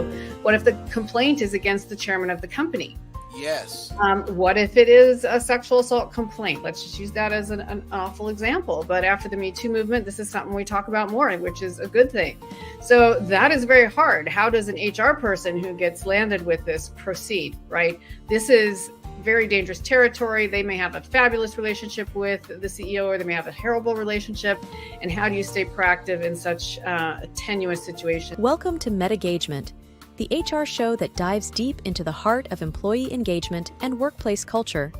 So what if the complaint is against the chairman of the company? Yes. What if it is a sexual assault complaint? Let's just use that as an awful example. But after the Me Too movement, this is something we talk about more, which is a good thing. So that is very hard. How does an HR person who gets landed with this proceed, right? This is very dangerous territory. They may have a fabulous relationship with the CEO, or they may have a terrible relationship. And how do you stay proactive in such a tenuous situation? Welcome to MetaGagement, the HR show that dives deep into the heart of employee engagement and workplace culture.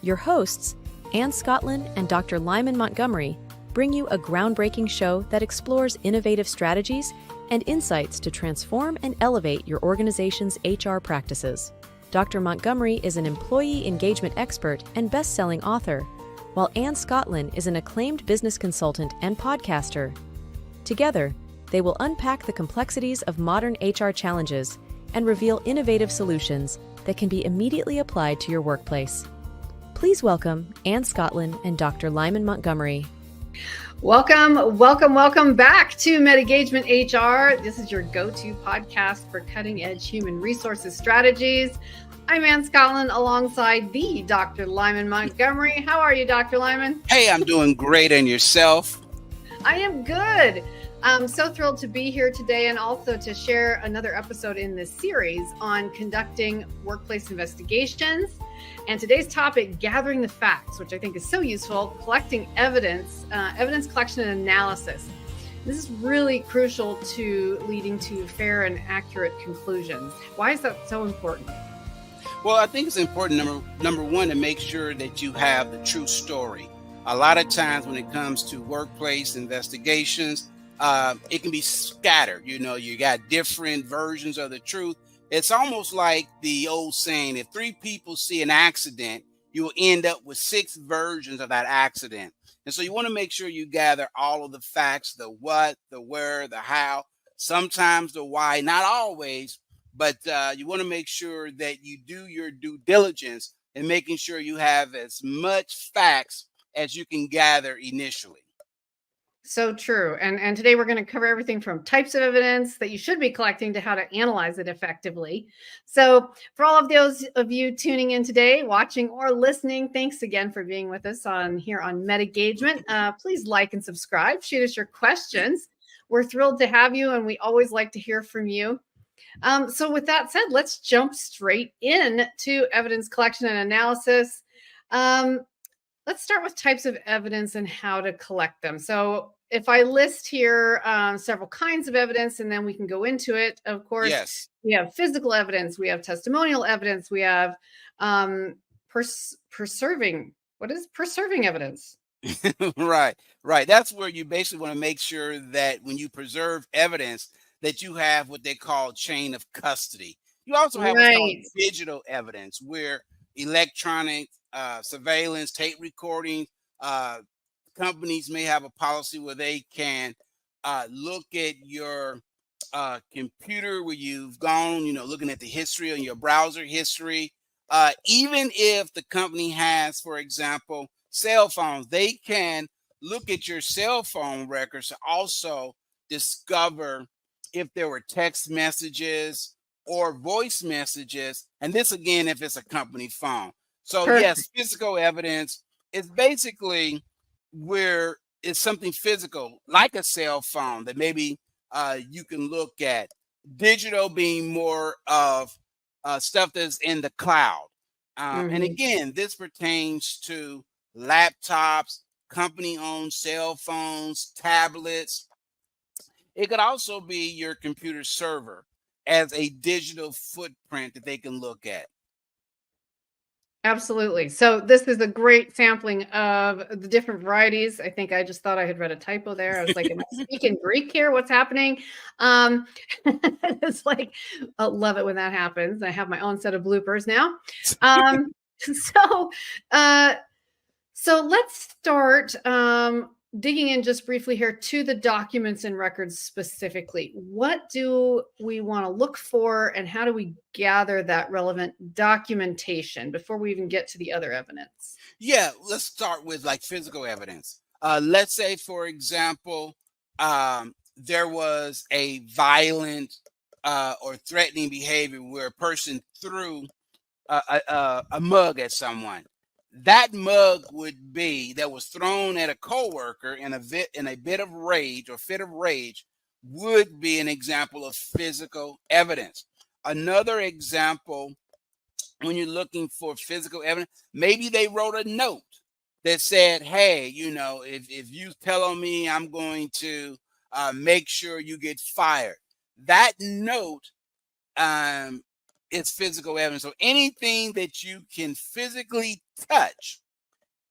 Your hosts, Ann Scottlin and Dr. Lyman Montgomery, bring you a groundbreaking show that explores innovative strategies and insights to transform and elevate your organization's HR practices. Dr. Montgomery is an employee engagement expert and best-selling author, while Ann Scottlin is an acclaimed business consultant and podcaster. Together, they will unpack the complexities of modern HR challenges and reveal innovative solutions that can be immediately applied to your workplace. Please welcome Ann Scottlin and Dr. Lyman Montgomery. Welcome back to MetaGagement-HR. This is your go-to podcast for cutting-edge human resources strategies. I'm Ann Scottlin alongside the Dr. Lyman Montgomery. How are you, Dr. Lyman? Hey, I'm doing great. And yourself? I am good. I'm so thrilled to be here today and also to share another episode in this series on conducting workplace investigations. And today's topic, gathering the facts, which I think is so useful, collecting evidence, evidence collection and analysis. This is really crucial to leading to fair and accurate conclusions. Why is that so important? Well, I think it's important, number one, to make sure that you have the true story. A lot of times when it comes to workplace investigations, it can be scattered. You got different versions of the truth. It's almost like the old saying, if 3 people see an accident, you will end up with 6 versions of that accident. And so you want to make sure you gather all of the facts, the what, the where, the how, sometimes the why, not always, but you want to make sure that you do your due diligence in making sure you have as much facts as you can gather initially. So true. And today we're going to cover everything from types of evidence that you should be collecting to how to analyze it effectively. So for all of those of you tuning in today, watching or listening, thanks again for being with us here on MetaGagement. Please like and subscribe. Shoot us your questions. We're thrilled to have you, and we always like to hear from you. So with that said, let's jump straight in to evidence collection and analysis. Let's start with types of evidence and how to collect them. So if I list here several kinds of evidence, and then we can go into it, of course, Yes. We have physical evidence, we have testimonial evidence, we have preserving evidence? Right. That's where you basically want to make sure that when you preserve evidence, that you have what they call chain of custody. You also have what's called digital evidence, where electronic surveillance, tape recording, companies may have a policy where they can look at your computer where you've gone, looking at the history on your browser history. Even if the company has, for example, cell phones, they can look at your cell phone records to also discover if there were text messages or voice messages. And this, again, if it's a company phone. So Perfect. Yes, physical evidence is basically where it's something physical, like a cell phone that maybe you can look at. Digital being more of stuff that's in the cloud. And again, this pertains to laptops, company-owned cell phones, tablets. It could also be your computer server as a digital footprint that they can look at. Absolutely. So this is a great sampling of the different varieties. I think I just thought I had read a typo there. I was like, am I speaking Greek here? What's happening? It's like, I love it when that happens. I have my own set of bloopers now. So let's start digging in just briefly here to the documents and records specifically. What do we want to look for, and how do we gather that relevant documentation before we even get to the other evidence? Yeah, let's start with like physical evidence. Let's say, for example, there was a violent or threatening behavior where a person threw a mug at someone. That mug that was thrown at a coworker in a bit of rage or fit of rage would be an example of physical evidence. Another example, when you're looking for physical evidence, maybe they wrote a note that said, hey, if you tell on me, I'm going to make sure you get fired. That note is physical evidence. So anything that you can physically touch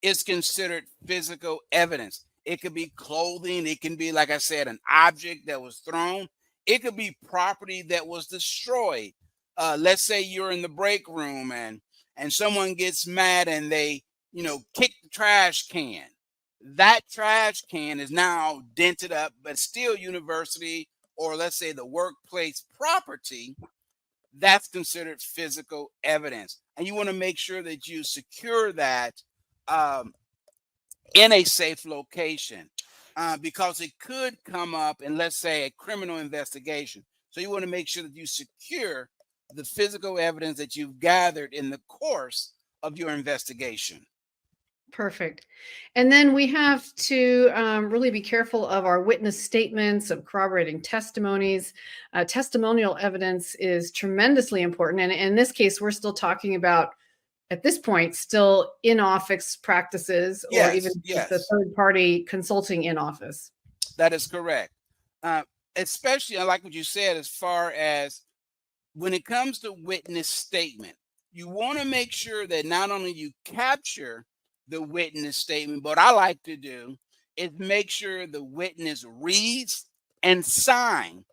is considered physical evidence. It could be clothing. It can be, like I said, an object that was thrown. It could be property that was destroyed. Let's say you're in the break room and someone gets mad and they, kick the trash can. That trash can is now dented up, but still university, or let's say the workplace property. That's considered physical evidence. And you want to make sure that you secure that in a safe location because it could come up in, let's say, a criminal investigation. So you want to make sure that you secure the physical evidence that you've gathered in the course of your investigation. Perfect. And then we have to really be careful of our witness statements, of corroborating testimonies. Testimonial evidence is tremendously important. And in this case, we're still talking about, at this point, still in-office practices, or even the third-party consulting in office. That is correct. Especially, I like what you said, as far as when it comes to witness statement, you want to make sure that not only you capture the witness statement, but what I like to do is make sure the witness reads and sign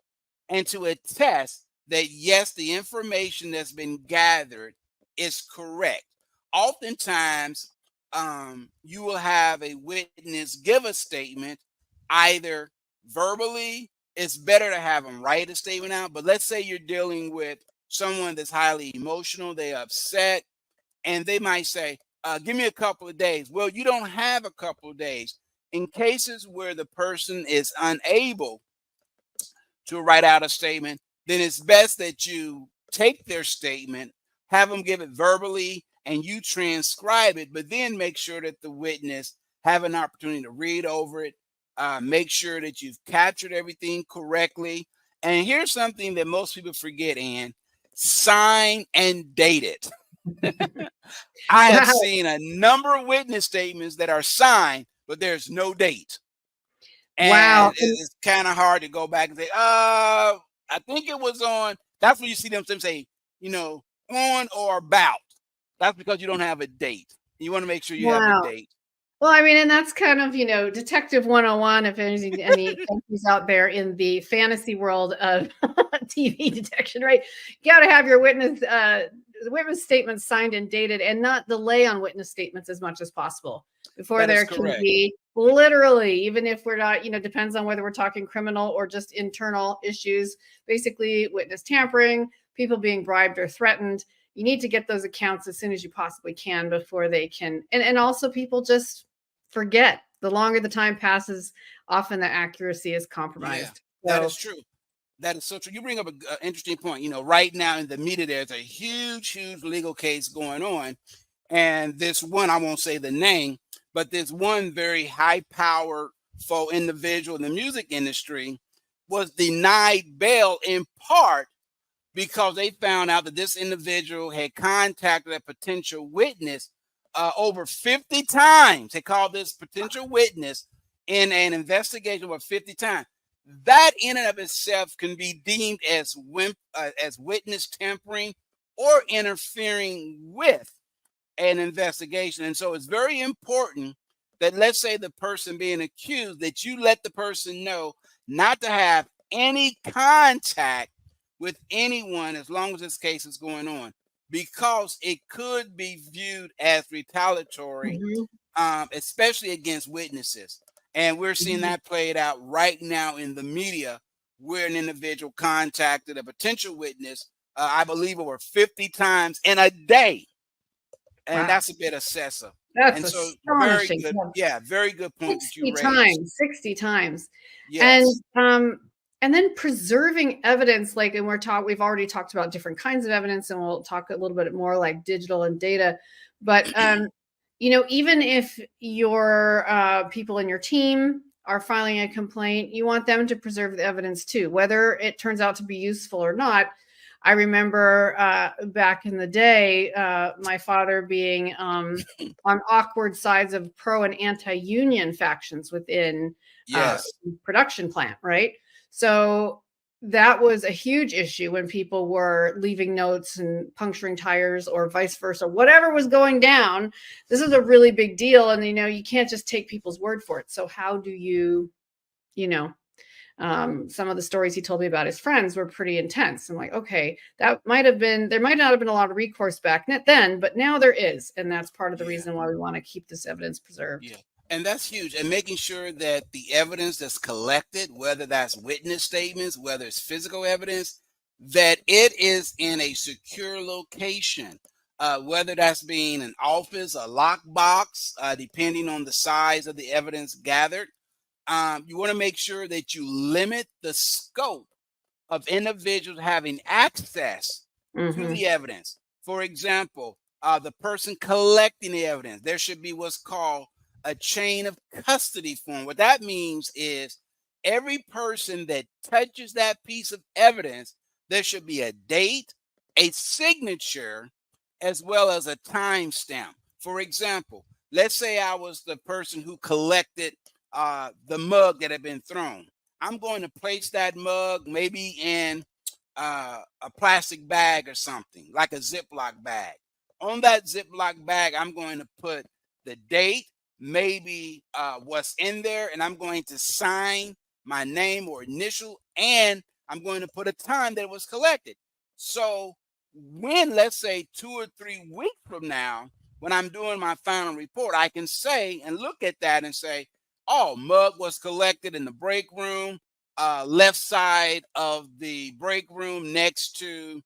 and to attest that, yes, the information that's been gathered is correct. Oftentimes, you will have a witness give a statement either verbally. It's better to have them write a statement out. But let's say you're dealing with someone that's highly emotional, they're upset, and they might say, give me a couple of days. Well, you don't have a couple of days. In cases where the person is unable to write out a statement, then it's best that you take their statement, have them give it verbally, and you transcribe it, but then make sure that the witness have an opportunity to read over it, make sure that you've captured everything correctly. And here's something that most people forget, Ann: sign and date it. I have seen a number of witness statements that are signed, but there's no date. And it's kind of hard to go back and say, I think it was on. That's when you see them say, on or about. That's because you don't have a date. You want to make sure you have a date. Well, I mean, and that's kind of, Detective 101, if any countries out there in the fantasy world of TV detection, right? You got to have your witness statements signed and dated, and not delay on witness statements as much as possible before there can be literally, even if we're not, depends on whether we're talking criminal or just internal issues, basically witness tampering, people being bribed or threatened. You need to get those accounts as soon as you possibly can before they can. And also, people just forget. The longer the time passes, often the accuracy is compromised. Yeah, that is true. That is so true. You bring up an interesting point. Right now in the media, there's a huge legal case going on. And this one, I won't say the name, but this one very high powerful individual in the music industry was denied bail in part because they found out that this individual had contacted a potential witness over 50 times. They called this potential witness in an investigation over 50 times. That in and of itself can be deemed as witness tampering or interfering with an investigation. And so it's very important that, let's say, the person being accused, that you let the person know not to have any contact with anyone as long as this case is going on, because it could be viewed as retaliatory, especially against witnesses. And we're seeing that played out right now in the media, where an individual contacted a potential witness, I believe over 50 times in a day. And that's a bit excessive. That's astonishing. Very good. Yeah, very good point that you raised. 60 times. Yes. And And then preserving evidence, like, and we've already talked about different kinds of evidence, and we'll talk a little bit more like digital and data. But even if your people in your team are filing a complaint, you want them to preserve the evidence too, whether it turns out to be useful or not. I remember back in the day, my father being on awkward sides of pro and anti-union factions within Yes. production plant, right? So that was a huge issue when people were leaving notes and puncturing tires or vice versa, whatever was going down. This is a really big deal. And, you can't just take people's word for it. So how do you, some of the stories he told me about his friends were pretty intense. I'm like, okay, there might not have been a lot of recourse back then, but now there is. And that's part of the reason why we want to keep this evidence preserved. Yeah. And that's huge. And making sure that the evidence that's collected, whether that's witness statements, whether it's physical evidence, that it is in a secure location, whether that's being an office, a lockbox, depending on the size of the evidence gathered. You want to make sure that you limit the scope of individuals having access to the evidence. For example, the person collecting the evidence, there should be what's called a chain of custody form. What that means is every person that touches that piece of evidence, there should be a date, a signature, as well as a timestamp. For example, let's say I was the person who collected the mug that had been thrown. I'm going to place that mug maybe in a plastic bag or something, like a Ziploc bag. On that Ziploc bag, I'm going to put the date, maybe what's in there, and I'm going to sign my name or initial, and I'm going to put a time that it was collected. So when, let's say 2 or 3 weeks from now, when I'm doing my final report, I can say and look at that and say, oh, mug was collected in the break room, left side of the break room next to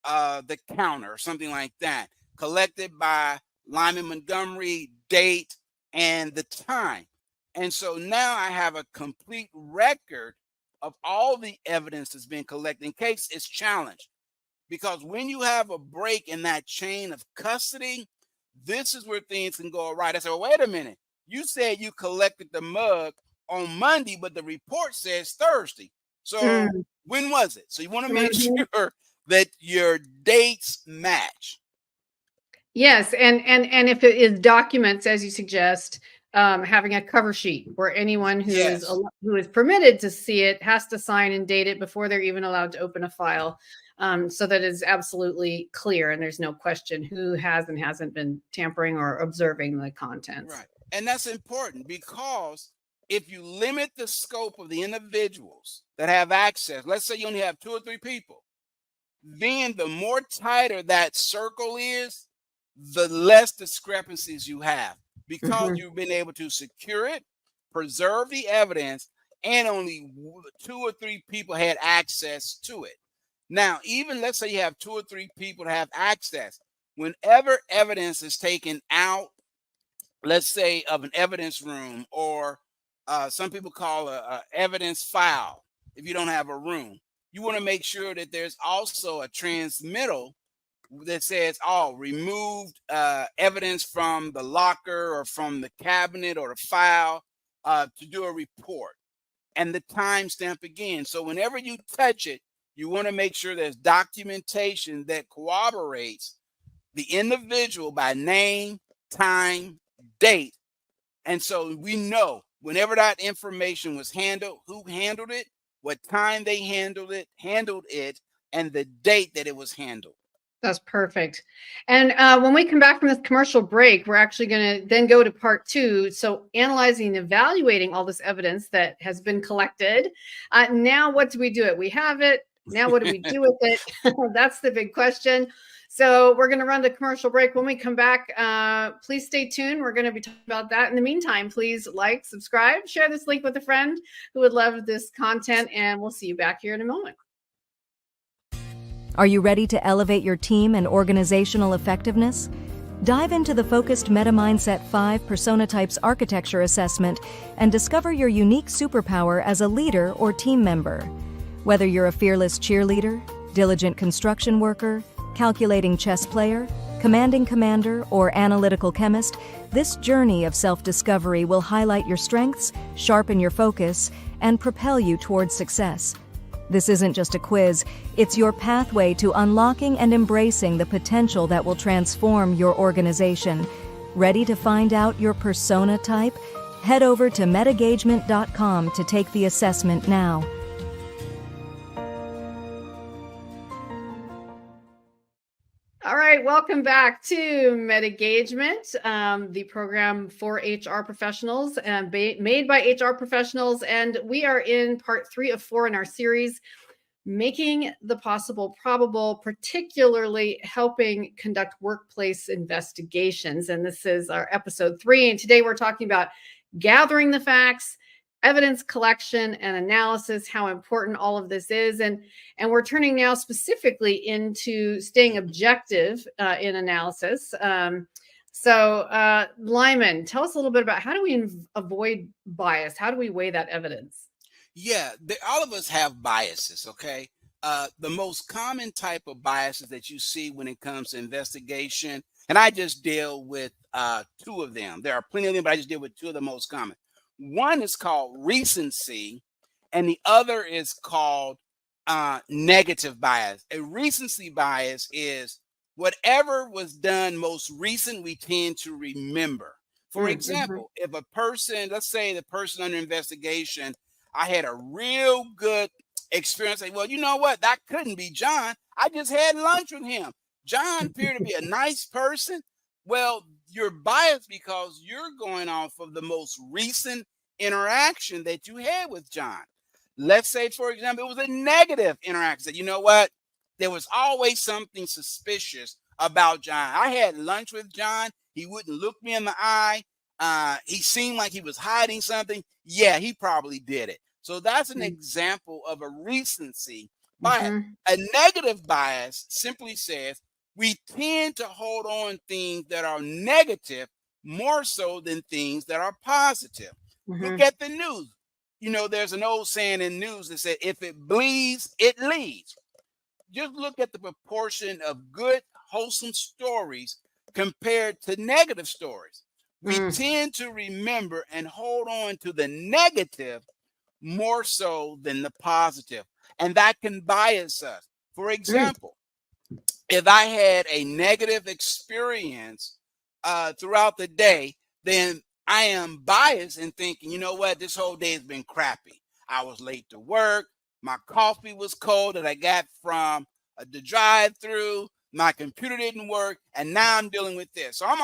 the counter or something like that, collected by Lyman Montgomery, date, and the time. And so now I have a complete record of all the evidence that's been collected in case it's challenged. Because when you have a break in that chain of custody, this is where things can go awry. I say, well, wait a minute. You said you collected the mug on Monday, but the report says Thursday. So when was it? So you want to make sure that your dates match. Yes, and if it is documents, as you suggest, having a cover sheet where anyone who is permitted to see it has to sign and date it before they're even allowed to open a file, so that it's absolutely clear and there's no question who has and hasn't been tampering or observing the contents. Right, and that's important because if you limit the scope of the individuals that have access, let's say you only have 2 or 3 people, then the more tighter that circle is, the less discrepancies you have because you've been able to secure it, preserve the evidence, and only 2 or 3 people had access to it. Now, even let's say you have 2 or 3 people that have access, whenever evidence is taken out, let's say of an evidence room, or some people call a evidence file, if you don't have a room, you want to make sure that there's also a transmittal that says, oh, removed evidence from the locker or from the cabinet or the file to do a report, and the timestamp again. So whenever you touch it, you want to make sure there's documentation that corroborates the individual by name, time, date. And so we know whenever that information was handled, who handled it, what time they handled it, and the date that it was handled. That's perfect. And when we come back from this commercial break, we're actually going to then go to part 2. So analyzing and evaluating all this evidence that has been collected. Now, what do we do it? We have it. Now, what do we do with it? That's the big question. So we're going to run the commercial break. When we come back, please stay tuned. We're going to be talking about that. In the meantime, please like, subscribe, share this link with a friend who would love this content, and we'll see you back here in a moment. Are you ready to elevate your team and organizational effectiveness? Dive into the focused Meta Mindset 5 Persona Types Architecture Assessment and discover your unique superpower as a leader or team member. Whether you're a fearless cheerleader, diligent construction worker, calculating chess player, commanding commander, or analytical chemist, this journey of self-discovery will highlight your strengths, sharpen your focus, and propel you towards success. This isn't just a quiz, it's your pathway to unlocking and embracing the potential that will transform your organization. Ready to find out your persona type? Head over to MetaGagement.com to take the assessment now. All right, welcome back to MetaGagement, the program for HR professionals and made by HR professionals. And we are in part 3 of 4 in our series, Making the Possible Probable, particularly helping conduct workplace investigations. And this is our episode 3. And today we're talking about gathering the facts, evidence collection and analysis, how important all of this is. And we're turning now specifically into staying objective in analysis. So Lyman, tell us a little bit about how do we avoid bias? How do we weigh that evidence? Yeah, all of us have biases, okay? The most common type of biases that you see when it comes to investigation, and I just deal with 2 of them. There are plenty of them, but I just deal with 2 of the most common. One is called recency, and the other is called negative bias. A recency bias is whatever was done most recent, we tend to remember. For example, if a person, let's say the person under investigation, I had a real good experience. Like, well, you know what? That couldn't be John. I just had lunch with him. John appeared to be a nice person. Well, you're biased because you're going off of the most recent interaction that you had with John. Let's say, for example, it was a negative interaction. You know what? There was always something suspicious about John. I had lunch with John. He wouldn't look me in the eye. He seemed like he was hiding something. Yeah, he probably did it. So that's an example of a recency bias. A negative bias simply says we tend to hold on things that are negative more so than things that are positive. Look at the news. You know, there's an old saying in news that said, if it bleeds, it leads. Just look at the proportion of good, wholesome stories compared to negative stories. We tend to remember and hold on to the negative more so than the positive. And that can bias us. For example, if I had a negative experience throughout the day, then I am biased in thinking, you know what, this whole day has been crappy. I was late to work. My coffee was cold that I got from the drive-through. My computer didn't work, and now I'm dealing with this. So I'm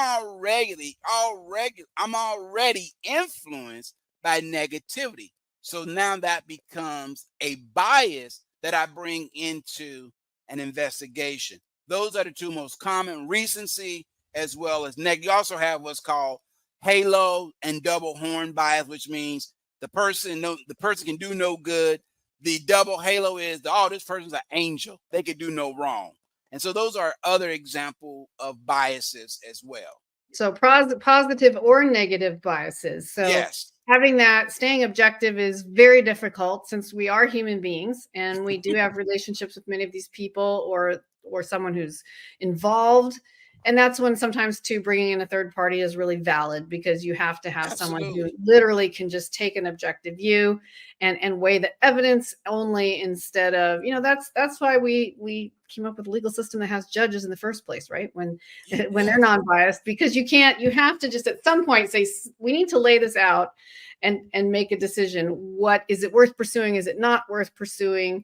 already influenced by negativity. So now that becomes a bias that I bring into an investigation. Those are the 2 most common, recency as well as negative. You also have what's called halo and double horn bias, which means the person can do no good. The double halo is this person's an angel. They could do no wrong. And so those are other examples of biases as well. So positive or negative biases. So yes, having that, staying objective is very difficult since we are human beings and we do have relationships with many of these people or someone who's involved. And that's when sometimes too, bringing in a third party is really valid because you have to have someone who literally can just take an objective view and weigh the evidence only instead of, that's why we came up with a legal system that has judges in the first place, right? When they're non-biased, because you have to just at some point say, we need to lay this out and make a decision. What is it worth pursuing? Is it not worth pursuing?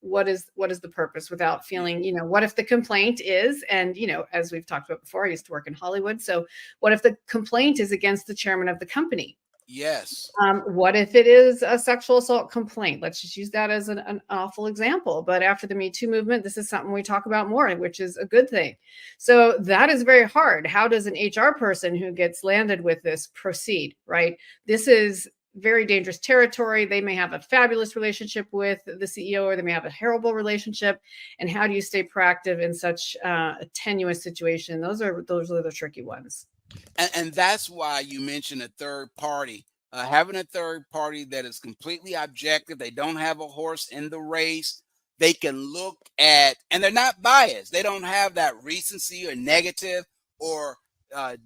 What is the purpose without feeling, what if the complaint is, and, as we've talked about before, I used to work in Hollywood. So what if the complaint is against the chairman of the company? Yes. What if it is a sexual assault complaint? Let's just use that as an awful example. But after the Me Too movement, this is something we talk about more, which is a good thing. So that is very hard. How does an HR person who gets landed with this proceed, right? This is very dangerous territory. They may have a fabulous relationship with the CEO, or they may have a terrible relationship. And how do you stay proactive in such a tenuous situation? Those are the tricky ones. And that's why you mentioned a third party. having a third party that is completely objective. They don't have a horse in the race. They can look at, and they're not biased. They don't have that recency or negative or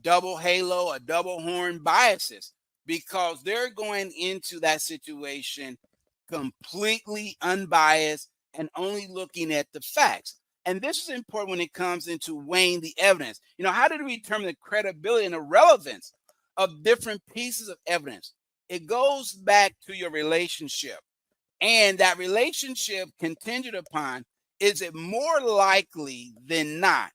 double halo or double horn biases, because they're going into that situation completely unbiased and only looking at the facts. And this is important when it comes into weighing the evidence. How do we determine the credibility and the relevance of different pieces of evidence? It goes back to your relationship. And that relationship contingent upon, is it more likely than not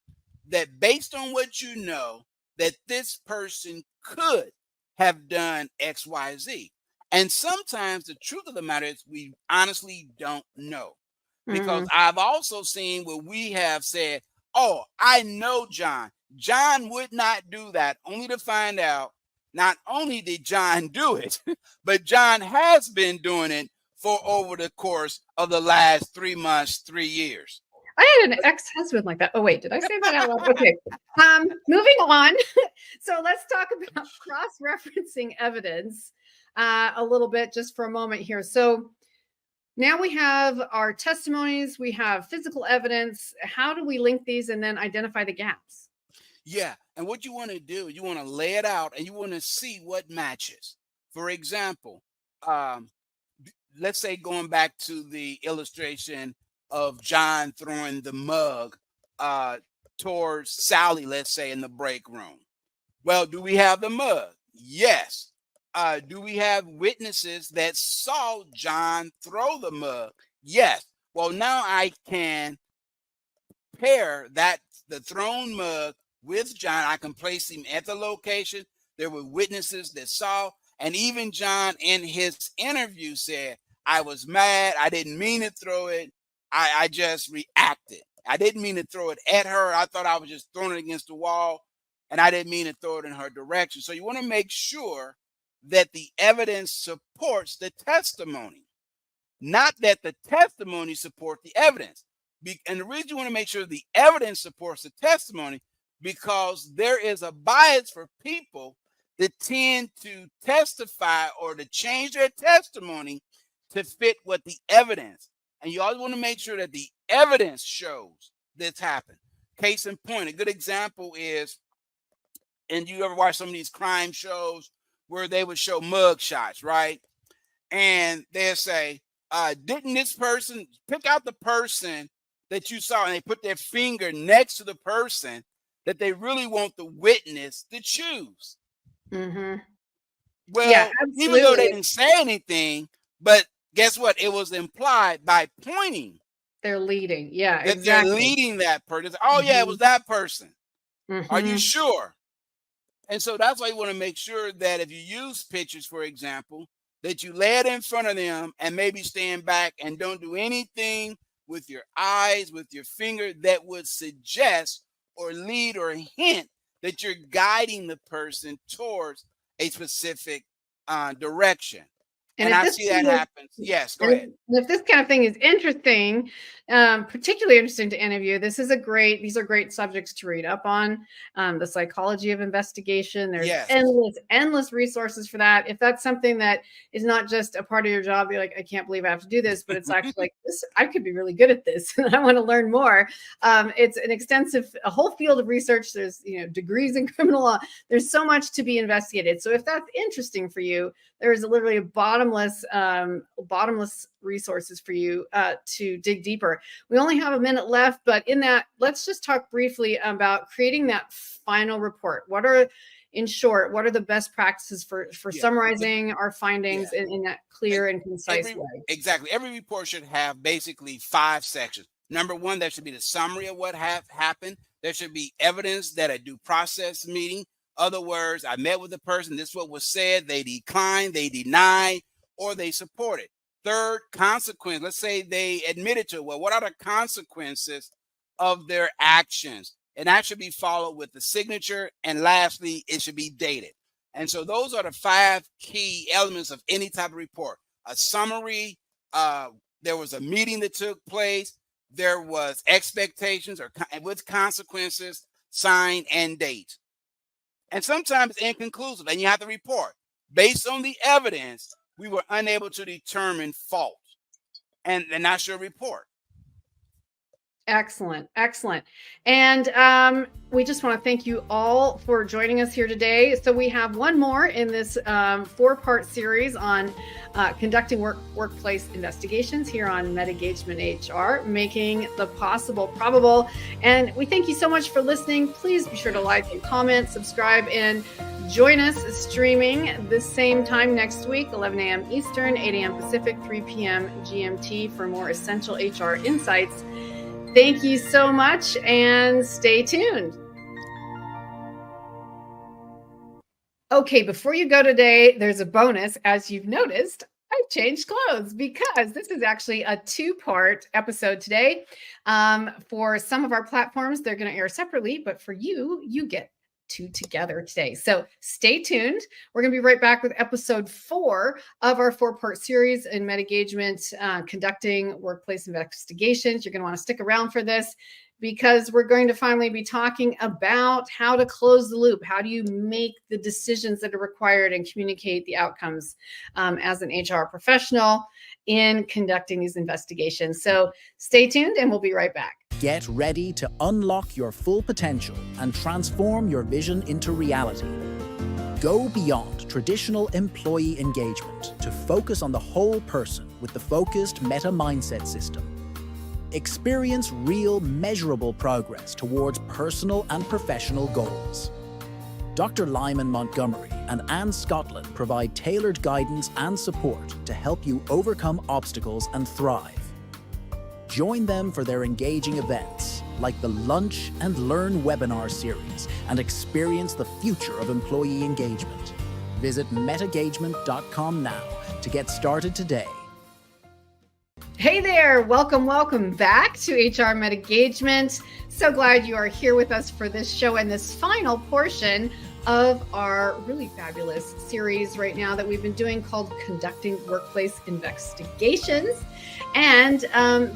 that based on what you know, that this person could have done X, Y, Z? And sometimes the truth of the matter is we honestly don't know. Because I've also seen where we have said, oh, I know John. John would not do that, only to find out not only did John do it, but John has been doing it for over the course of the last 3 months, 3 years. I had an ex-husband like that. Oh, wait, did I say that out loud? Okay. Moving on. So let's talk about cross-referencing evidence a little bit just for a moment here. So now we have our testimonies, we have physical evidence. How do we link these and then identify the gaps? Yeah. And what you want to do, you want to lay it out and you want to see what matches. For example, let's say going back to the illustration of John throwing the mug towards Sally, let's say in the break room. Well, do we have the mug? Yes. Do we have witnesses that saw John throw the mug? Yes. Well, now I can pair the thrown mug with John. I can place him at the location. There were witnesses that saw, and even John in his interview said, I was mad. I didn't mean to throw it. I just reacted. I didn't mean to throw it at her. I thought I was just throwing it against the wall, and I didn't mean to throw it in her direction. So you want to make sure that the evidence supports the testimony, not that the testimony support the evidence. And the reason you want to make sure the evidence supports the testimony, because there is a bias for people that tend to testify or to change their testimony to fit what the evidence. And you always want to make sure that the evidence shows this happened. Case in point, a good example is, and you ever watch some of these crime shows where they would show mug shots, right? And they'll say, didn't this person, pick out the person that you saw, and they put their finger next to the person that they really want the witness to choose. Mm-hmm. Well, yeah, even though they didn't say anything, but guess what? It was implied by pointing. They're leading. Yeah, that exactly. They're leading that person. Oh, yeah, it was that person. Mm-hmm. Are you sure? And so that's why you want to make sure that if you use pictures, for example, that you lay it in front of them and maybe stand back and don't do anything with your eyes, with your finger that would suggest or lead or hint that you're guiding the person towards a specific direction. And I see that happens. Yes, go ahead. If this kind of thing is interesting, particularly interesting to any of you, these are great subjects to read up on. The psychology of investigation. There's endless resources for that. If that's something that is not just a part of your job, you're like, I can't believe I have to do this, but it's actually like this, I could be really good at this and I want to learn more. It's a whole field of research. There's degrees in criminal law. There's so much to be investigated. So if that's interesting for you, there is literally a bottomless resources for you to dig deeper. We only have a minute left, but in that, let's just talk briefly about creating that final report. In short, what are the best practices for summarizing our findings in that clear and concise way? Exactly. Every report should have basically 5 sections. Number 1, there should be the summary of what happened. There should be evidence that a due process meeting. Other words, I met with the person, this is what was said, they declined, they denied, or they supported. Third, consequence. Let's say they admitted to it. Well, what are the consequences of their actions? And that should be followed with the signature. And lastly, it should be dated. And so those are the 5 key elements of any type of report. A summary, there was a meeting that took place, there was expectations with consequences, sign, and date. And sometimes inconclusive, and you have to report. based on the evidence, we were unable to determine fault. And that's your report. Excellent. Excellent. And we just want to thank you all for joining us here today. So we have one more in this 4-part series on conducting workplace investigations here on MetaGagement-HR, making the possible probable. And we thank you so much for listening. Please be sure to like and comment, subscribe, and join us streaming this same time next week, 11 a.m. Eastern, 8 a.m. Pacific, 3 p.m. GMT for more essential HR insights. Thank you so much and stay tuned. Okay, before you go today, there's a bonus. As you've noticed, I've changed clothes because this is actually a 2-part episode today. For some of our platforms, they're going to air separately, but for you, you get 2 together today. So stay tuned. We're going to be right back with episode 4 of our 4-part series in MetaGagement, conducting workplace investigations. You're going to want to stick around for this because we're going to finally be talking about how to close the loop. How do you make the decisions that are required and communicate the outcomes as an HR professional in conducting these investigations? So stay tuned and we'll be right back. Get ready to unlock your full potential and transform your vision into reality. Go beyond traditional employee engagement to focus on the whole person with the focused Meta Mindset system. Experience real, measurable progress towards personal and professional goals. Dr. Lyman Montgomery and Anne Scottlin provide tailored guidance and support to help you overcome obstacles and thrive. Join them for their engaging events, like the Lunch and Learn webinar series, and experience the future of employee engagement. Visit metagagement.com now to get started today. Hey there, welcome back to HR MetaGagement. So glad you are here with us for this show and this final portion of our really fabulous series right now that we've been doing called Conducting Workplace Investigations. And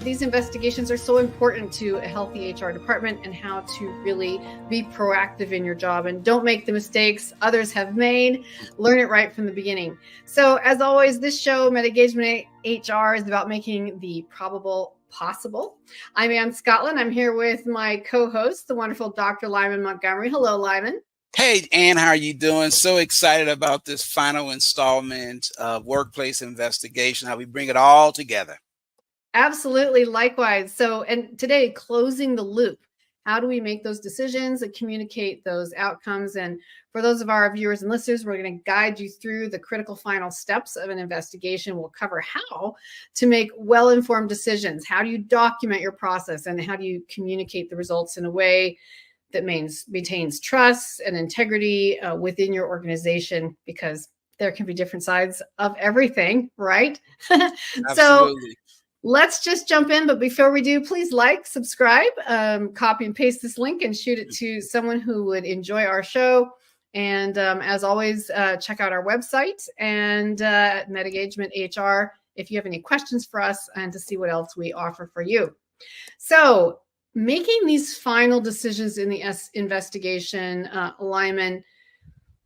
these investigations are so important to a healthy HR department and how to really be proactive in your job and don't make the mistakes others have made. Learn it right from the beginning. So as always, this show, MetaGagement-HR, is about making the probable possible. I'm Anne Scottlin. I'm here with my co-host, the wonderful Dr. Lyman Montgomery. Hello, Lyman. Hey, Anne, how are you doing? So excited about this final installment of Workplace Investigation, how we bring it all together. Absolutely. Likewise. So, and today, closing the loop. How do we make those decisions and communicate those outcomes? And for those of our viewers and listeners, we're going to guide you through the critical final steps of an investigation. We'll cover how to make well-informed decisions. How do you document your process and how do you communicate the results in a way that maintains trust and integrity within your organization, because there can be different sides of everything, right? So let's just jump in. But before we do, please like, subscribe, copy and paste this link and shoot it to someone who would enjoy our show. And as always, check out our website and MetaGagement-HR if you have any questions for us and to see what else we offer for you. So making these final decisions in the investigation, Lyman,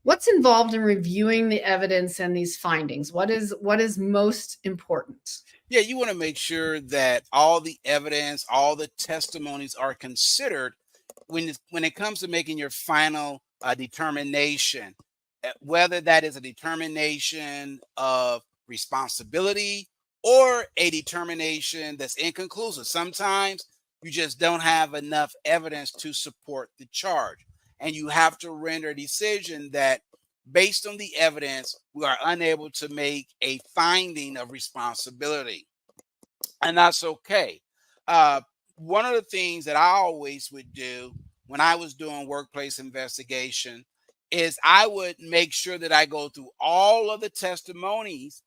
what's involved in reviewing the evidence and these findings? What is most important? Yeah, you want to make sure that all the evidence, all the testimonies are considered when it comes to making your final determination, whether that is a determination of responsibility or a determination that's inconclusive. Sometimes you just don't have enough evidence to support the charge, and you have to render a decision that based on the evidence, we are unable to make a finding of responsibility. And that's okay. One of the things that I always would do when I was doing workplace investigation is I would make sure that I go through all of the testimonies,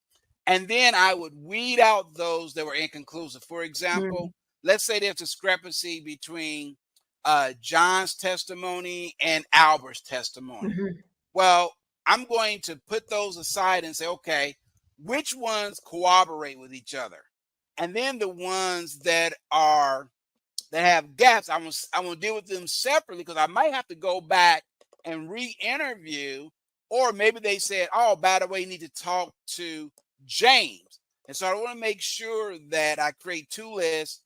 and then I would weed out those that were inconclusive. For example, let's say there's discrepancy between John's testimony and Albert's testimony. Well, I'm going to put those aside and say, okay, which ones corroborate with each other? And then the ones that have gaps, I want to deal with them separately, because I might have to go back and re-interview Or maybe they said, oh, by the way, you need to talk to James. And so I want to make sure that I create two lists,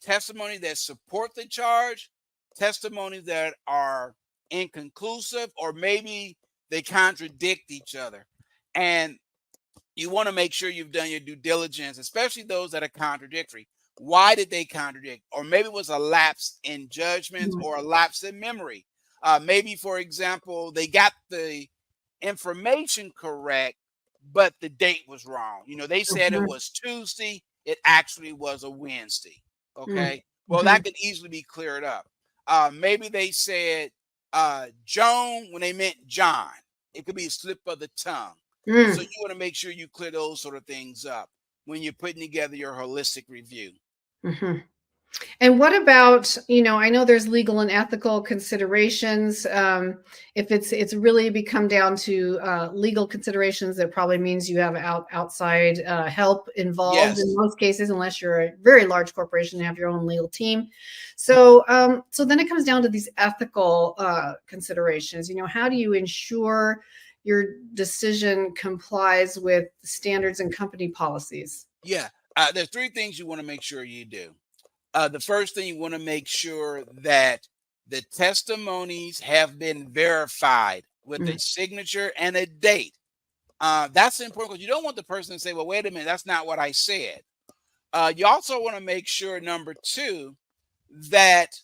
testimony that support the charge, testimonies that are inconclusive, or maybe they contradict each other. And you want to make sure you've done your due diligence, especially those that are contradictory. Why did they contradict? Or maybe it was a lapse in judgments or a lapse in memory. Maybe, for example, they got the information correct, but the date was wrong. They said it was Tuesday. It actually was a Wednesday. Okay. Well, that could easily be cleared up. Maybe they said Joan when they meant John. It could be a slip of the tongue. So you want to make sure you clear those sort of things up when you're putting together your holistic review. And what about, I know there's legal and ethical considerations. If it's really become down to legal considerations, that probably means you have outside help involved in most cases, unless you're a very large corporation and have your own legal team. So then it comes down to these ethical considerations. How do you ensure your decision complies with standards and company policies? Yeah, there's three things you want to make sure you do. The first thing, you want to make sure that the testimonies have been verified with a signature and a date. That's important because you don't want the person to say, well, wait a minute, that's not what I said. You also want to make sure, number two, that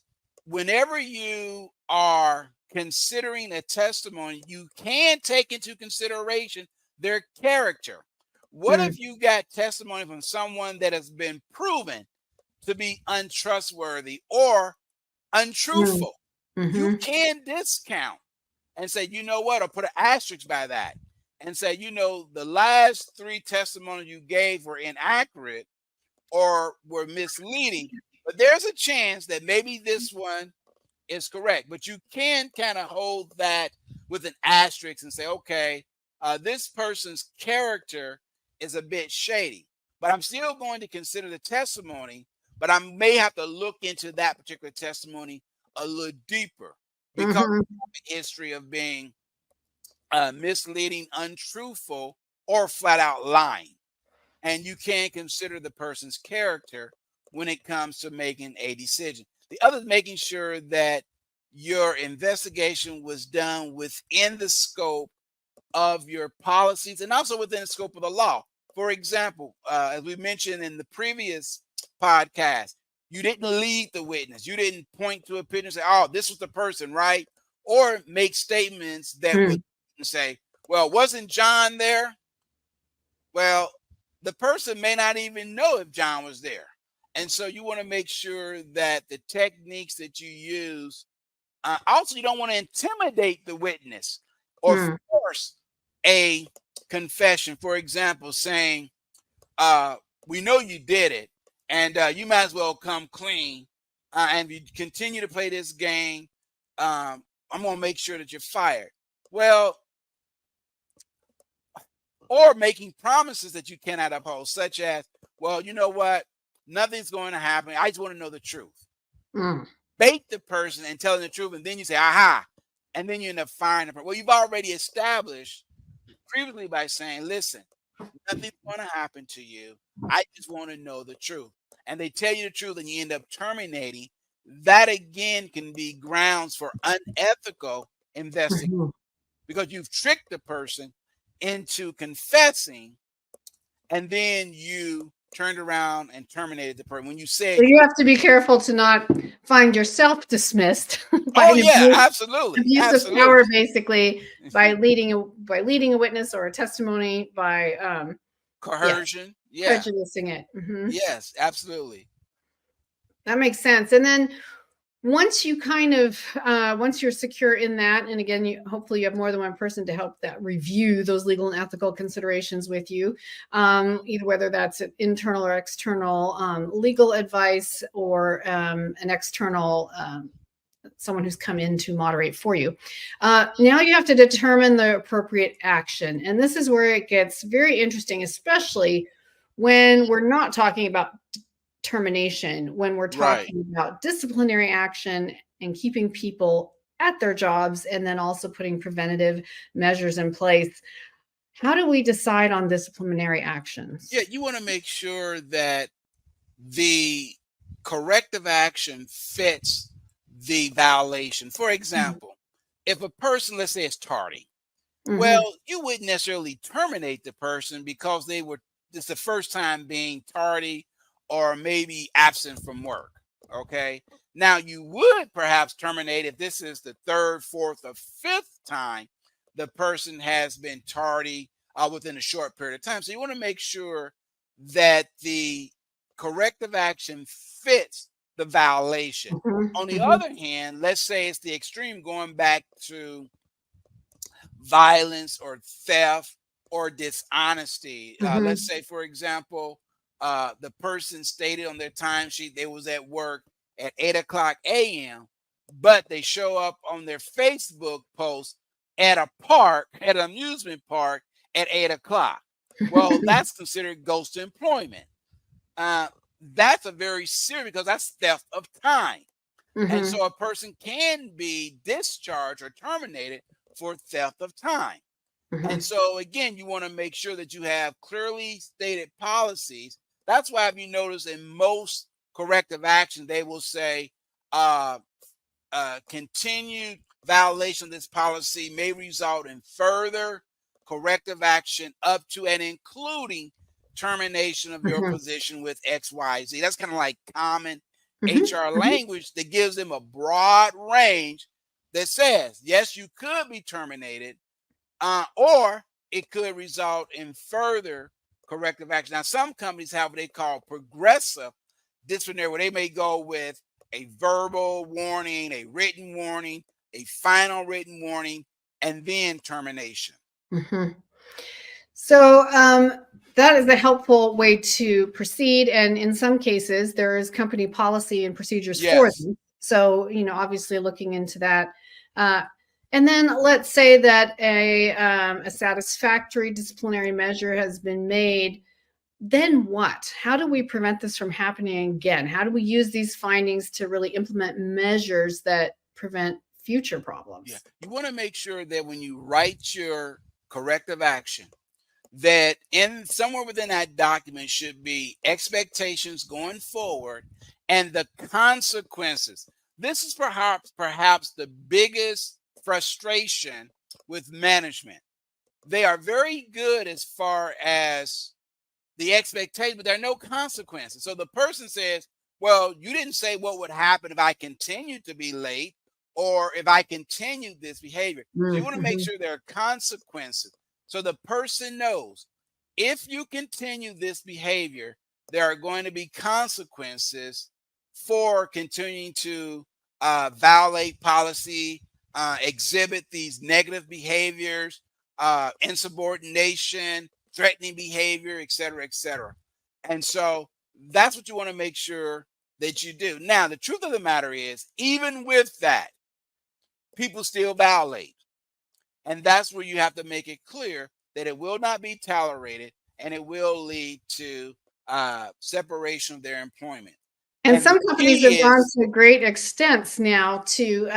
whenever you are considering a testimony, you can take into consideration their character. What if you got testimony from someone that has been proven to be untrustworthy or untruthful? You can discount and say, you know what, or put an asterisk by that and say, the last three testimonies you gave were inaccurate or were misleading, but there's a chance that maybe this one is correct. But you can kind of hold that with an asterisk and say, okay, this person's character is a bit shady, but I'm still going to consider the testimony, but I may have to look into that particular testimony a little deeper because of the history of being misleading, untruthful, or flat out lying. And you can consider the person's character when it comes to making a decision. The other is making sure that your investigation was done within the scope of your policies and also within the scope of the law. For example, as we mentioned in the previous podcast, you didn't lead the witness. You didn't point to a picture and say, oh, this was the person, right? Or make statements that would say, well, wasn't John there? Well, the person may not even know if John was there. And so you want to make sure that the techniques that you use, also you don't want to intimidate the witness or force a confession. For example, saying, we know you did it and you might as well come clean. And if you continue to play this game, I'm going to make sure that you're fired. Well, or making promises that you cannot uphold, such as, well, you know what? Nothing's going to happen. I just want to know the truth. Bait the person and tell them the truth. And then you say, aha. And then you end up firing the person. Well, you've already established previously by saying, listen, nothing's going to happen to you. I just want to know the truth. And they tell you the truth and you end up terminating. That again can be grounds for unethical investigation because you've tricked the person into confessing and then you turned around and terminated the person. When you say, so you have to be careful to not find yourself dismissed by absolutely abuse of power, basically by leading a witness or a testimony by coercion, prejudicing it. Yes, absolutely. That makes sense. And then once you once you're secure in that, and again, hopefully you have more than one person to help that review those legal and ethical considerations with you, either whether that's internal or external legal advice or an external someone who's come in to moderate for you. Now you have to determine the appropriate action. And this is where it gets very interesting, especially when we're not talking about termination, when we're talking about disciplinary action and keeping people at their jobs, and then also putting preventative measures in place. How do we decide on disciplinary actions? Yeah, you want to make sure that the corrective action fits the violation. For example, if a person, let's say, is tardy, Mm-hmm. well, you wouldn't necessarily terminate the person because it's the first time being tardy or maybe absent from work. Okay. Now, you would perhaps terminate if this is the third, fourth, or fifth time the person has been tardy within a short period of time. So you want to make sure that the corrective action fits the violation. On the Mm-hmm. other hand, let's say it's the extreme going back to violence or theft or dishonesty. Let's Mm-hmm. say, for example, the person stated on their timesheet they was at work at 8 o'clock a.m., but they show up on their Facebook post at a park, at an amusement park at 8 o'clock. Well, that's considered ghost employment. Uh, that's a very serious because that's theft of time. And Mm-hmm. so a person can be discharged or terminated for theft of time. And Mm-hmm. so again, you want to make sure that you have clearly stated policies. That's why if you notice in most corrective action, they will say uh, continued violation of this policy may result in further corrective action up to and including termination of your Mm-hmm. position with XYZ. That's kind of like common HR Mm-hmm. language that gives them a broad range that says, yes, you could be terminated, or it could result in further corrective action. Now, some companies have what they call progressive disciplinary, where they may go with a verbal warning, a written warning, a final written warning, and then termination. Mm-hmm. So that is a helpful way to proceed. And in some cases, there is company policy and procedures for Yes. them. So, obviously looking into that. Uh, and then let's say that a satisfactory disciplinary measure has been made. Then what? How do we prevent this from happening again? How do we use these findings to really implement measures that prevent future Yeah. problems? You want to make sure that when you write your corrective action, that in somewhere within that document should be expectations going forward and the consequences. This is perhaps the biggest frustration with management. They are very good as far as the expectation, but there are no consequences. So the person says, well, you didn't say what would happen if I continued to be late or if I continued this behavior. So you want to make Mm-hmm. sure there are consequences. So the person knows if you continue this behavior, there are going to be consequences for continuing to violate policy, exhibit these negative behaviors, insubordination, threatening behavior, et cetera, et cetera. And so that's what you want to make sure that you do. Now, the truth of the matter is, even with that, people still violate. And that's where you have to make it clear that it will not be tolerated and it will lead to separation of their employment. And And some the companies key have gone is, to great extents now to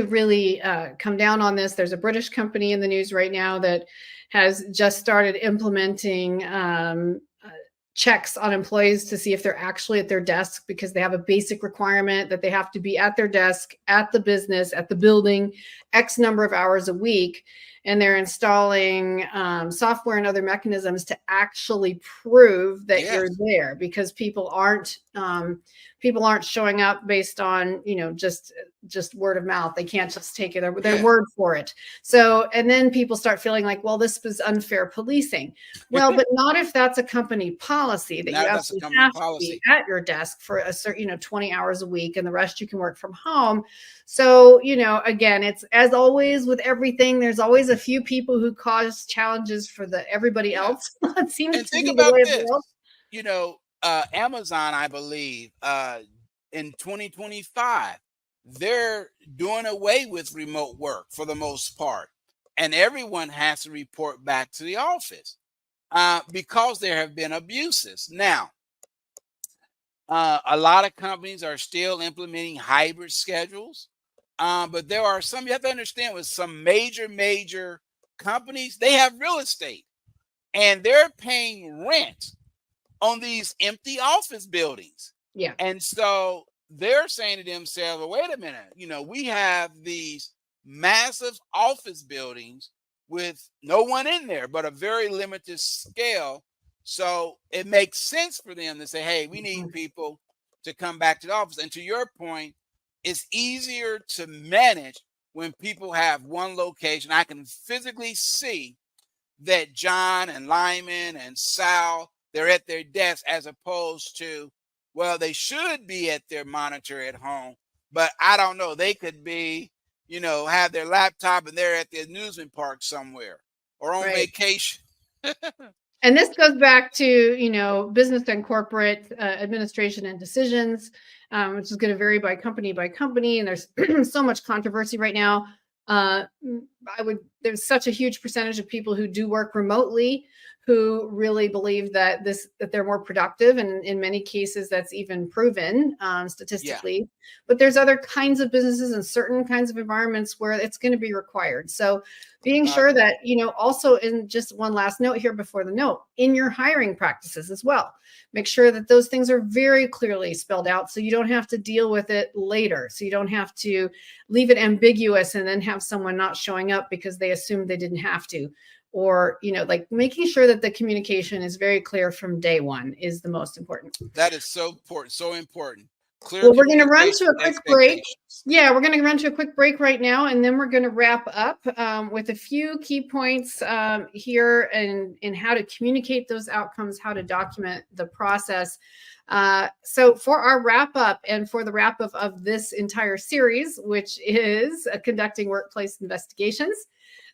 really come down on this. There's a British company in the news right now that has just started implementing checks on employees to see if they're actually at their desk, because they have a basic requirement that they have to be at their desk, at the business, at the building, X number of hours a week. And they're installing software and other mechanisms to actually prove that you're yes, there, because people aren't showing up based on just word of mouth. They can't just take their yeah, word for it. So, and then people start feeling like, well, this was unfair policing. Well, but not if that's a company policy that you now that's a absolutely company have to be policy. at your desk for a certain 20 hours a week, and the rest you can work from home. So, again, it's as always with everything, there's always a few people who cause challenges for everybody Yeah. else. It seems And to think be the about way of the this, world. Amazon, I believe, in 2025, they're doing away with remote work for the most part. And everyone has to report back to the office because there have been abuses. Now, a lot of companies are still implementing hybrid schedules. But there are some, you have to understand, with some major companies, they have real estate and they're paying rent on these empty office buildings. Yeah. And so they're saying to themselves, well, wait a minute, we have these massive office buildings with no one in there, but a very limited scale. So it makes sense for them to say, hey, we need people to come back to the office. And to your point, it's easier to manage when people have one location. I can physically see that John and Lyman and Sal, they're at their desk, as opposed to, well, they should be at their monitor at home, but I don't know. They could be, have their laptop and they're at the amusement park somewhere or on vacation. And this goes back to, business and corporate administration and decisions, which is going to vary by company. And there's so much controversy right now. There's such a huge percentage of people who do work remotely who really believe that they're more productive. And in many cases, that's even proven statistically. Yeah. But there's other kinds of businesses and certain kinds of environments where it's going to be required. So being sure that, also, in just one last note here before the note, in your hiring practices as well, make sure that those things are very clearly spelled out so you don't have to deal with it later. So you don't have to leave it ambiguous and then have someone not showing up because they assumed they didn't have to. Or, making sure that the communication is very clear from day one is the most important. That is so important. So important. Well, we're going to run to a quick break. Yeah, we're going to run to a quick break right now, and then we're going to wrap up with a few key points here in how to communicate those outcomes, how to document the process. So for our wrap up and for the wrap up of this entire series, which is conducting workplace investigations,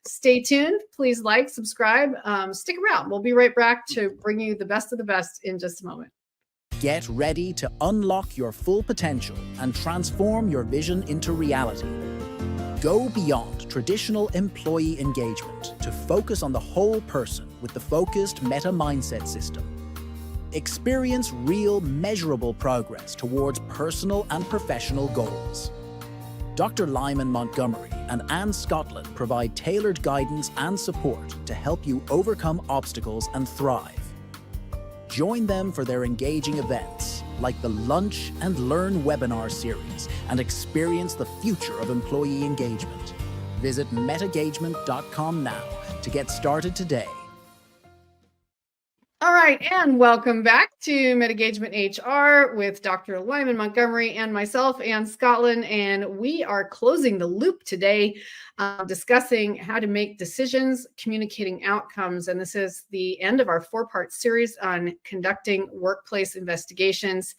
stay tuned. Please like, subscribe, stick around. We'll be right back to bring you the best of the best in just a moment. Get ready to unlock your full potential and transform your vision into reality. Go beyond traditional employee engagement to focus on the whole person with the focused Meta Mindset system. Experience real, measurable progress towards personal and professional goals. Dr. Lyman Montgomery and Scottlin provide tailored guidance and support to help you overcome obstacles and thrive. Join them for their engaging events, like the Lunch and Learn webinar series, and experience the future of employee engagement. Visit MetaGagement.com now to get started today. All right, and welcome back to MetaGagement-HR with Dr. Lyman Montgomery and myself, Ann Scottlin, and we are closing the loop today, discussing how to make decisions, communicating outcomes, and this is the end of our 4-part series on conducting workplace investigations.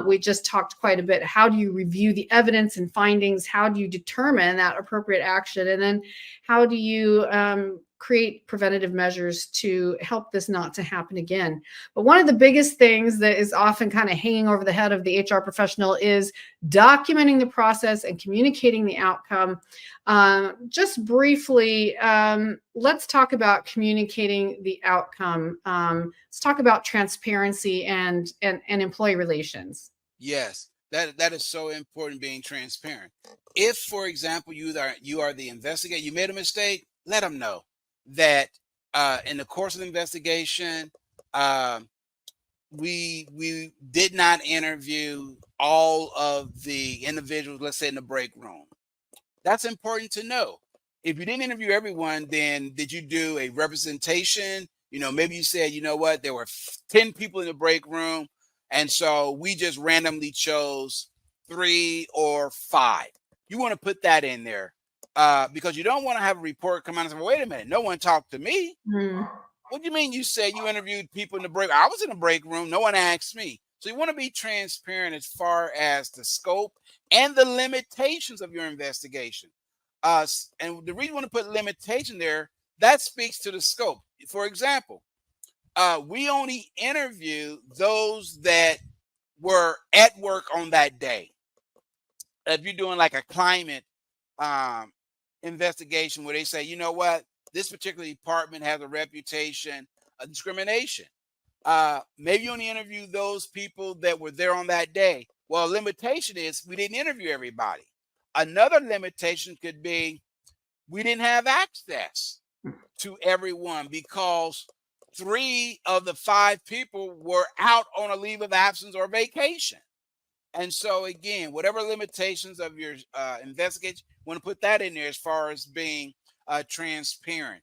We just talked quite a bit. How do you review the evidence and findings? How do you determine that appropriate action? And then how do you create preventative measures to help this not to happen again? But one of the biggest things that is often kind of hanging over the head of the HR professional is documenting the process and communicating the outcome. Just briefly, let's talk about communicating the outcome. Let's talk about transparency and employee relations. Yes, that is so important, being transparent. If, for example, you are the investigator, you made a mistake, let them know that in the course of the investigation, we did not interview all of the individuals, let's say in the break room. That's important to know. If you didn't interview everyone, then did you do a representation? Maybe you said, what, there were 10 people in the break room, and so we just randomly chose 3 or 5. You want to put that in there. Because you don't want to have a report come out and say, well, wait a minute, no one talked to me. What do you mean you said you interviewed people in the break? I was in the break room. No one asked me. So you want to be transparent as far as the scope and the limitations of your investigation. And the reason you want to put limitation there, that speaks to the scope. For example, we only interview those that were at work on that day. If you're doing like a climate investigation where they say, what, this particular department has a reputation of discrimination. Maybe you only interview those people that were there on that day. Well, limitation is we didn't interview everybody. Another limitation could be we didn't have access to everyone because 3 of the 5 people were out on a leave of absence or vacation. And so again, whatever limitations of your investigation, want to put that in there as far as being transparent.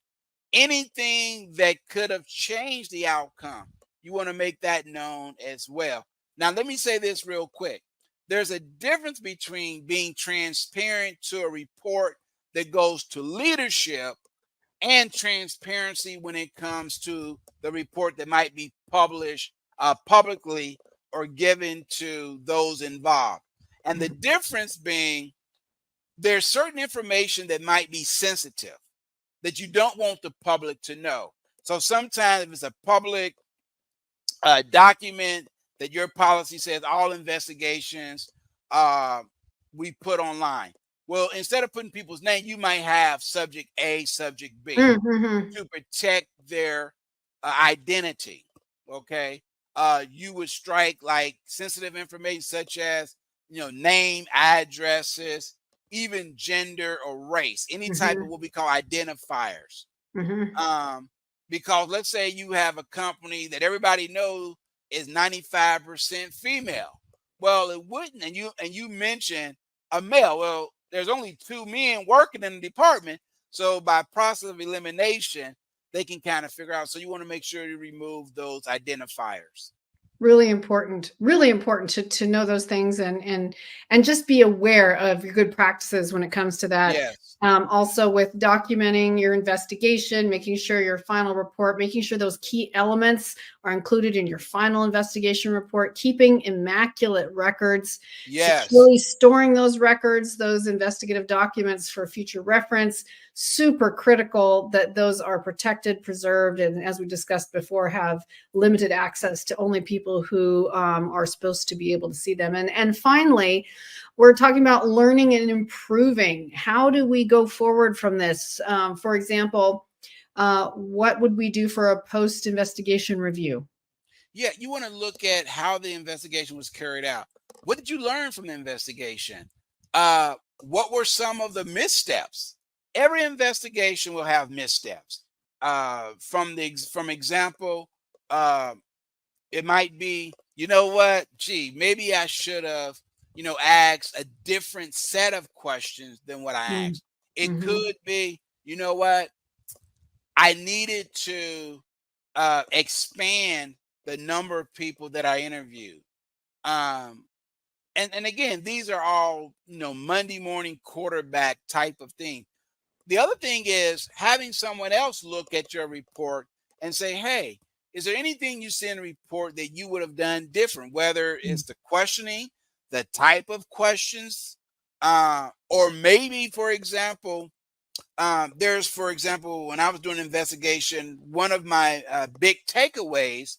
Anything that could have changed the outcome, you want to make that known as well. Now, let me say this real quick. There's a difference between being transparent to a report that goes to leadership and transparency when it comes to the report that might be published publicly or given to those involved. And the difference being there's certain information that might be sensitive that you don't want the public to know. So sometimes if it's a public document that your policy says all investigations we put online. Well, instead of putting people's name, you might have subject A, subject B to protect their identity. Okay. You would strike like sensitive information such as, name, addresses, even gender or race, any type of what we call identifiers. Because let's say you have a company that everybody knows is 95% female. Well, it wouldn't, and you mentioned a male. Well, there's only 2 men working in the department, so by process of elimination, they can kind of figure out. So you want to make sure you remove those identifiers. Really important to know those things and just be aware of your good practices when it comes to that. Yes. Also with documenting your investigation, making sure your final report, making sure those key elements are included in your final investigation report, keeping immaculate records, securely storing those records, those investigative documents for future reference. Super critical that those are protected, preserved, and as we discussed before, have limited access to only people who are supposed to be able to see them. And finally, we're talking about learning and improving. How do we go forward from this? For example, what would we do for a post-investigation review? Yeah, you want to look at how the investigation was carried out. What did you learn from the investigation? What were some of the missteps? Every investigation will have missteps. From example, it might be, maybe I should have, asked a different set of questions than what I asked. It could be, I needed to expand the number of people that I interviewed. And again, these are all, Monday morning quarterback type of thing. The other thing is having someone else look at your report and say, hey, is there anything you see in the report that you would have done different, whether it's the questioning, the type of questions, or maybe, for example, when I was doing an investigation, one of my big takeaways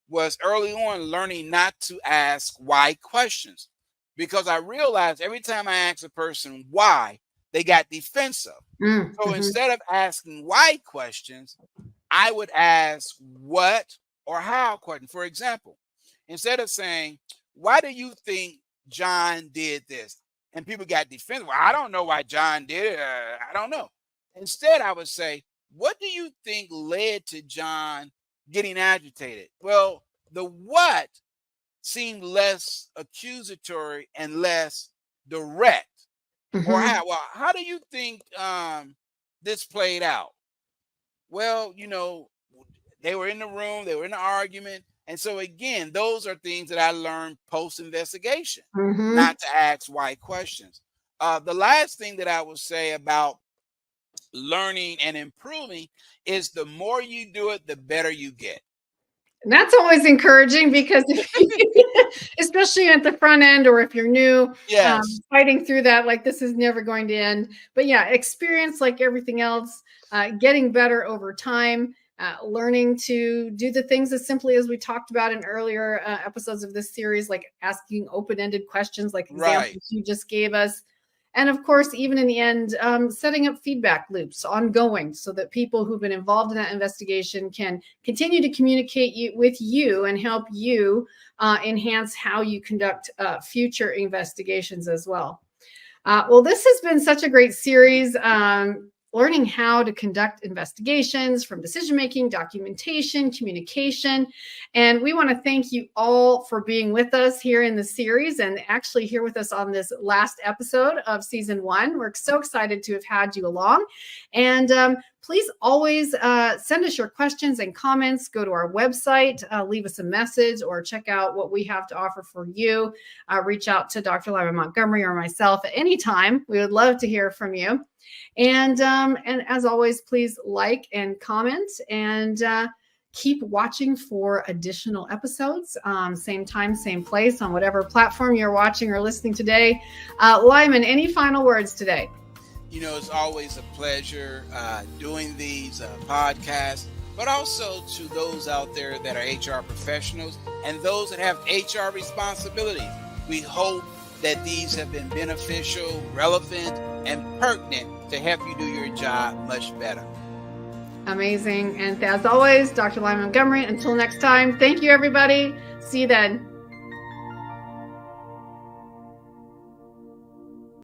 was early on learning not to ask why questions, because I realized every time I asked a person why, they got defensive. So instead of asking why questions, I would ask what or how questions. For example, instead of saying, why do you think John did this? And people got defensive. Well, I don't know why John did it. I don't know. Instead, I would say, what do you think led to John getting agitated? Well, the what seemed less accusatory and less direct. Or how? Well, how do you think this played out? Well, they were in the room, they were in the argument. And so again, those are things that I learned post-investigation, not to ask why questions. The last thing that I would say about learning and improving is the more you do it, the better you get. And that's always encouraging because especially at the front end, or if you're new, fighting through that, like this is never going to end. But yeah, experience, like everything else, getting better over time, learning to do the things as simply as we talked about in earlier episodes of this series, like asking open-ended questions, like examples you just gave us. And of course, even in the end, setting up feedback loops ongoing so that people who've been involved in that investigation can continue to communicate with you and help you enhance how you conduct future investigations as well. Well, this has been such a great series. Learning how to conduct investigations, from decision-making, documentation, communication. And we want to thank you all for being with us here in the series and actually here with us on this last episode of season 1. We're so excited to have had you along. And please always send us your questions and comments. Go to our website, leave us a message, or check out what we have to offer for you. Reach out to Dr. Lyman Montgomery or myself at any time. We would love to hear from you. And as always, please like and comment, and keep watching for additional episodes. Same time, same place, on whatever platform you're watching or listening today. Lyman, any final words today? It's always a pleasure doing these podcasts, but also to those out there that are HR professionals and those that have HR responsibilities. We hope that these have been beneficial, relevant, and pertinent to help you do your job much better. Amazing. And as always, Dr. Lyman Montgomery, until next time, thank you, everybody. See you then.